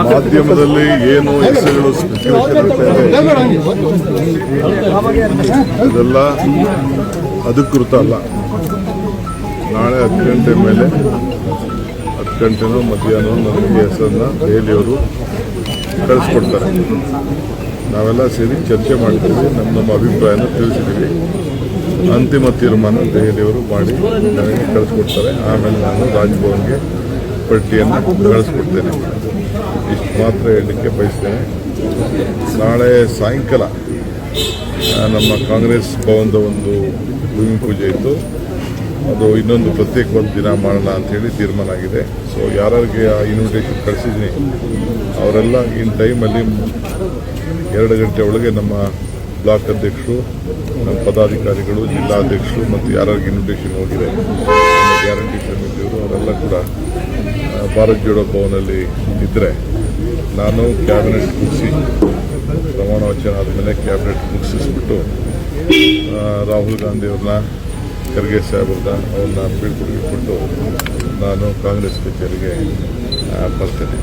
ಮಾಧ್ಯಮದಲ್ಲಿ ಏನು ಹೆಸರುಗಳು ಅದೆಲ್ಲ ಅಧಿಕೃತ ಅಲ್ಲ. ನಾಳೆ 10 ಗಂಟೆ ಮೇಲೆ 10 ಗಂಟೆನೋ ಮಧ್ಯಾಹ್ನ ನನಗೆ ಹೆಸರನ್ನ ದೆಹಲಿಯವರು ಕಳಿಸ್ಕೊಡ್ತಾರೆ. ನಾವೆಲ್ಲ ಸೇರಿ ಚರ್ಚೆ ಮಾಡ್ತೀವಿ, ನಮ್ಮ ಅಭಿಪ್ರಾಯನ ತಿಳಿಸಿದ್ದೀವಿ. ಅಂತಿಮ ತೀರ್ಮಾನ ದೆಹಲಿಯವರು ಮಾಡಿ ನನಗೆ ಕಳಿಸ್ಕೊಡ್ತಾರೆ. ಆಮೇಲೆ ನಾನು ರಾಜ್ಭವನ್ಗೆ ಪಟ್ಟಿಯನ್ನು ಕಳಿಸ್ಕೊಡ್ತೇನೆ. ಇಷ್ಟು ಮಾತ್ರ ಹೇಳಲಿಕ್ಕೆ ಬಯಸ್ತೇನೆ. ನಾಳೆ ಸಾಯಂಕಾಲ ನಮ್ಮ ಕಾಂಗ್ರೆಸ್ ಭವನದ ಒಂದು ಭೂಮಿ ಪೂಜೆ ಇತ್ತು. ಅದು ಇನ್ನೊಂದು ಪ್ರತ್ಯೇಕವಾದ ದಿನ ಮಾಡೋಣ ಅಂಥೇಳಿ ತೀರ್ಮಾನ ಆಗಿದೆ. ಸೊ ಯಾರಿಗೆ ಆ ಇನ್ವಿಟೇಷನ್ ಕಳಿಸಿದ್ದೀನಿ ಅವರೆಲ್ಲ ಇನ್ ಟೈಮಲ್ಲಿ 2 ಗಂಟೆ ಒಳಗೆ ನಮ್ಮ ಬ್ಲಾಕ್ ಅಧ್ಯಕ್ಷರು, ನಮ್ಮ ಪದಾಧಿಕಾರಿಗಳು, ಜಿಲ್ಲಾಧ್ಯಕ್ಷರು ಮತ್ತು ಯಾರಿಗೆ ಇನ್ವಿಟೇಷನ್ ಹೋಗಿದೆ ಗ್ಯಾರಂಟಿ ಸಮಿತಿಯವರು ಅವರೆಲ್ಲ ಕೂಡ ಭಾರತ್ ಜೋಡೋ ಭವನಲ್ಲಿ ಇದ್ದರೆ ನಾನು ಕ್ಯಾಬಿನೆಟ್ ಮುಗಿಸಿ ಪ್ರಮಾಣ ವಚನ ಆದಮೇಲೆ ಕ್ಯಾಬಿನೆಟ್ ಮುಗಿಸಿಸ್ಬಿಟ್ಟು ರಾಹುಲ್ ಗಾಂಧಿಯವ್ರನ್ನ, ಖರ್ಗೆ ಸಾಹೇಬ್ರನ್ನ ಅವ್ರನ್ನ ಬೀಳ್ಕೊಡುಗೆ ಕೊಟ್ಟು ನಾನು ಕಾಂಗ್ರೆಸ್ ಕಚೇರಿಗೆ ಬರ್ತೇನೆ.